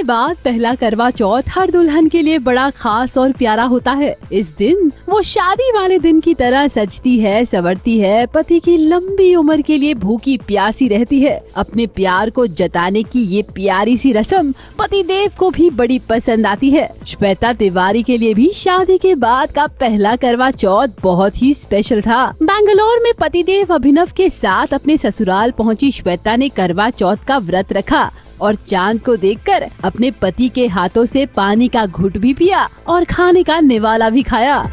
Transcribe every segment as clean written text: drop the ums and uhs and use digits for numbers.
बाद पहला करवा चौथ हर दुल्हन के लिए बड़ा खास और प्यारा होता है। इस दिन वो शादी वाले दिन की तरह सजती है, संवरती है, पति की लंबी उम्र के लिए भूखी प्यासी रहती है। अपने प्यार को जताने की ये प्यारी सी रस्म पति देव को भी बड़ी पसंद आती है। श्वेता तिवारी के लिए भी शादी के बाद का पहला करवा चौथ बहुत ही स्पेशल था। बैंगलोर में पति देव अभिनव के साथ अपने ससुराल पहुंची श्वेता ने करवा चौथ का व्रत रखा और चांद को देखकर अपने पति के हाथों से पानी का घुट भी पिया और खाने का निवाला भी खाया।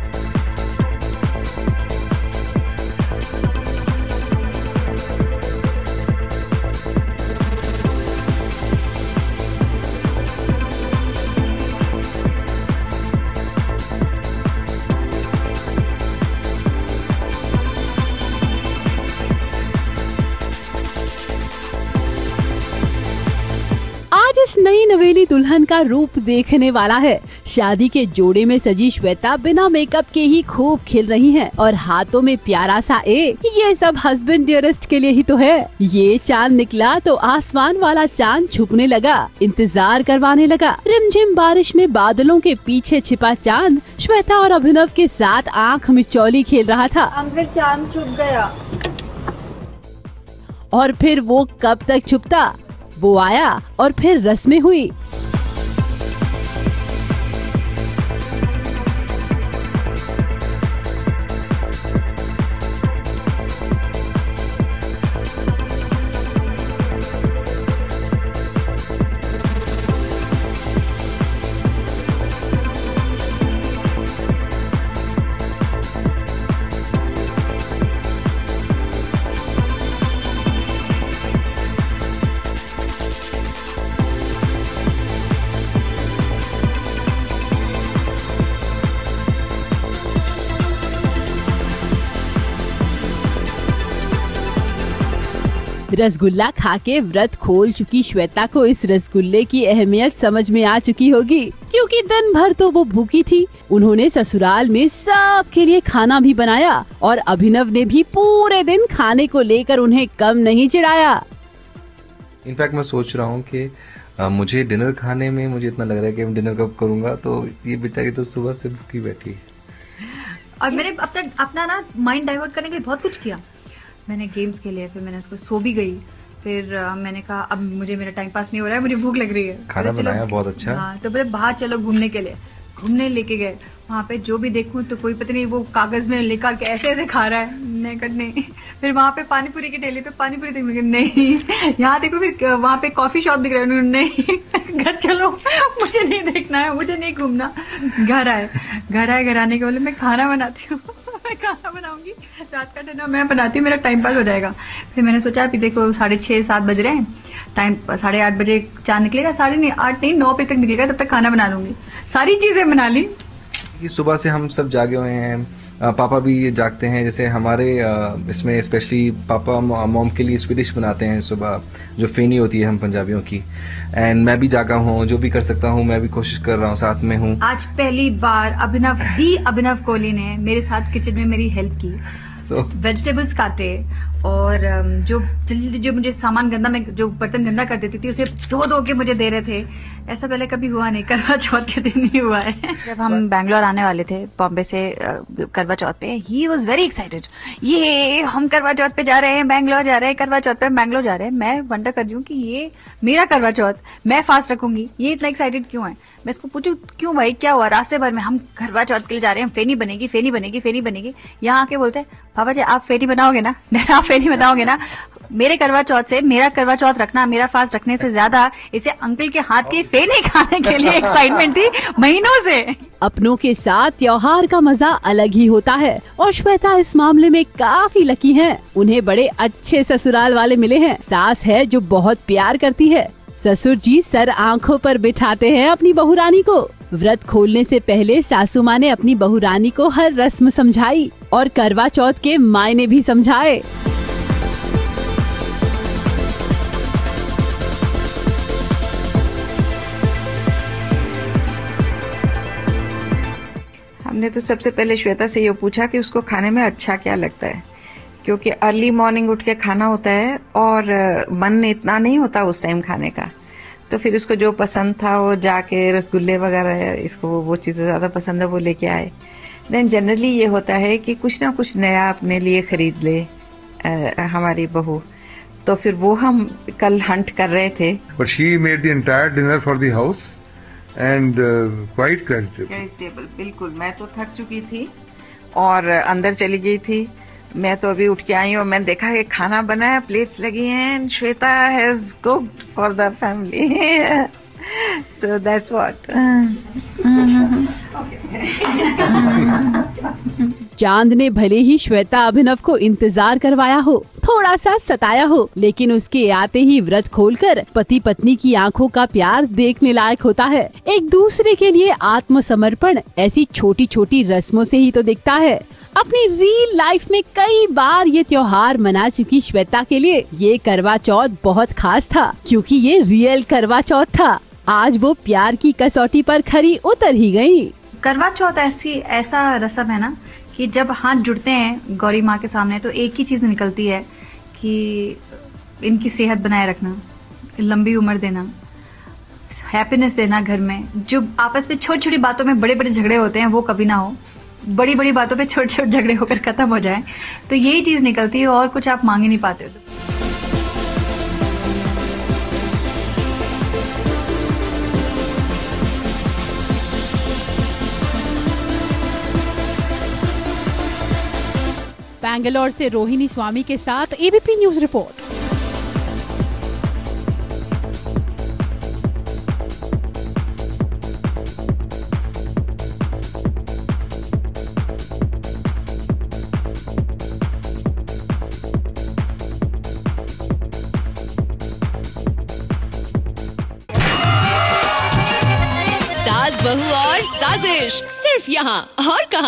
इस नई नवेली दुल्हन का रूप देखने वाला है। शादी के जोड़े में सजी श्वेता बिना मेकअप के ही खूब खिल रही हैं और हाथों में प्यारा सा ये सब हस्बैंड डियरेस्ट के लिए ही तो है। ये चांद निकला तो आसमान वाला चांद छुपने लगा, इंतजार करवाने लगा। रिमझिम बारिश में बादलों के पीछे छिपा चांद श्वेता और अभिनव के साथ आँख मिचौली खेल रहा था। अंकल चांद छुप गया। और फिर वो कब तक छुपता? वो आया और फिर रस्में हुई। रसगुल्ला खाके व्रत खोल चुकी श्वेता को इस रसगुल्ले की अहमियत समझ में आ चुकी होगी, क्योंकि दिन भर तो वो भूखी थी। उन्होंने ससुराल में सबके लिए खाना भी बनाया और अभिनव ने भी पूरे दिन खाने को लेकर उन्हें कम नहीं चिढ़ाया। इनफैक्ट मैं सोच रहा हूँ कि मुझे डिनर खाने में मुझे इतना लग रहा है कि मैं डिनर कब करूँगा, तो ये बेचारी तो सुबह से भूखी बैठी है। और मैंने अपना ना माइंड डाइवर्ट करने के लिए बहुत कुछ किया। मैंने गेम्स खेले, फिर मैंने उसको सो भी गई, फिर मैंने कहा अब मुझे मेरा टाइम पास नहीं हो रहा है, मुझे भूख लग रही है। खाना बनाया बहुत अच्छा। हाँ, तो बोले बाहर चलो घूमने के लिए। घूमने लेके गए, वहाँ पे जो भी देखूं तो कोई पता नहीं वो कागज में लेकर के ऐसे ऐसे खा रहा है। मैं कहा नहीं। फिर वहाँ पे पानी पूरी की ठेली पे पानी पूरी देखने नहीं, यहाँ देखो। फिर वहाँ पे कॉफी शॉप दिख रहा है, नहीं घर चलो, मुझे नहीं देखना है, मुझे नहीं घूमना। घर आने के बोले मैं खाना बनाती हूँ, मैं खाना बनाऊंगी, रात का डिनर मैं बनाती हूँ, मेरा टाइम पास हो जाएगा। फिर मैंने सोचा अभी देखो 6:30-7 बज रहे हैं, टाइम 8:30 बजे चांद निकलेगा, 9 बजे तक निकलेगा, तब तक खाना बना लूंगी। सारी चीजें बना ली। सुबह से हम सब जागे हुए हैं, पापा भी जागते हैं। जैसे हमारे इसमें स्पेशली पापा मॉम के लिए स्वीट डिश बनाते हैं सुबह, जो फेनी होती है हम पंजाबियों की। एंड मैं भी जागा हूँ, जो भी कर सकता हूँ मैं भी कोशिश कर रहा हूँ, साथ में हूँ। आज पहली बार अभिनव कोहली ने मेरे साथ किचन में मेरी हेल्प की। वेजिटेबल्स काटे और जो मुझे सामान गंदा, मैं जो बर्तन गंदा कर देती थी उसे धो के मुझे दे रहे थे। ऐसा पहले कभी हुआ नहीं, करवा चौथ के दिन ही हुआ है। जब हम बैंगलोर आने वाले थे बॉम्बे से करवा चौथ पे, ही वॉज वेरी एक्साइटेड। ये हम करवा चौथ पे जा रहे हैं, बैंगलोर जा रहे हैं, करवा चौथ पे बैंगलोर जा रहे हैं। मैं वंडर कर रही हूँ कि ये मेरा करवा चौथ, मैं फास्ट रखूंगी, ये इतना एक्साइटेड क्यों है। मैं इसको पूछूं क्यों भाई क्या हुआ। रास्ते भर में हम करवा चौथ के लिए जा रहे हैं, फेनी बनेगी। यहाँ आके बोलते हैं पापा जी आप फेनी बनाओगे ना, आप फेनी बनाओगे ना। मेरे करवा चौथ से, मेरा करवा चौथ रखना, मेरा फास्ट रखने से ज्यादा इसे अंकल के हाथ की फेनी खाने के लिए एक्साइटमेंट थी महीनों से। अपनों के साथ त्योहार का मजा अलग ही होता है और श्वेता इस मामले में काफी लकी है। उन्हें बड़े अच्छे ससुराल वाले मिले हैं। सास है जो बहुत प्यार करती है, ससुर जी सर आंखों पर बिठाते हैं अपनी बहुरानी को। व्रत खोलने से पहले सासू माँ ने अपनी बहुरानी को हर रस्म समझाई और करवा चौथ के मायने भी समझाए। हमने तो सबसे पहले श्वेता से ये पूछा कि उसको खाने में अच्छा क्या लगता है, क्योंकि अर्ली मॉर्निंग उठ के खाना होता है और मन इतना नहीं होता उस टाइम खाने का। तो फिर उसको जो पसंद था वो जाके रसगुल्ले वगैरह, इसको वो चीज़ें ज़्यादा पसंद है वो लेके आए। देन जनरली ये होता है कि कुछ ना कुछ नया अपने लिए खरीद ले हमारी बहू, तो फिर वो हम कल हंट कर रहे थे। But she made the entire dinner for the house and quite creditable. creditable, बिल्कुल। मैं तो थक चुकी थी और अंदर चली गई थी। मैं तो अभी उठ के आई हूँ, मैंने देखा कि खाना बना है, प्लेट्स लगी हैं, Shweta has cooked for the family. So that's what. चांद ने भले ही श्वेता अभिनव को इंतजार करवाया हो, थोड़ा सा सताया हो, लेकिन उसके आते ही व्रत खोलकर पति पत्नी की आंखों का प्यार देखने लायक होता है। एक दूसरे के लिए आत्मसमर्पण ऐसी छोटी छोटी रस्मों से ही तो दिखता है। अपनी रियल लाइफ में कई बार ये त्योहार मना चुकी श्वेता के लिए ये करवा चौथ बहुत खास था, क्योंकि ये रियल करवा चौथ था। आज वो प्यार की कसौटी पर खरी उतर ही गई। करवा चौथ ऐसा रस्म है ना कि जब हाथ जुड़ते हैं गौरी माँ के सामने तो एक ही चीज निकलती है कि इनकी सेहत बनाए रखना, लंबी उम्र देना, हैप्पीनेस देना घर में। जो आपस में छोटी छोटी बातों में बड़े बड़े झगड़े होते हैं वो कभी ना हो, बड़ी बड़ी बातों पे छोटे छोटे झगड़े होकर खत्म हो जाए, तो यही चीज निकलती है और कुछ आप मांग ही नहीं पाते हो। बैंगलोर से रोहिणी स्वामी के साथ एबीपी न्यूज रिपोर्ट। सास बहू और साजिश सिर्फ यहाँ और कहाँ।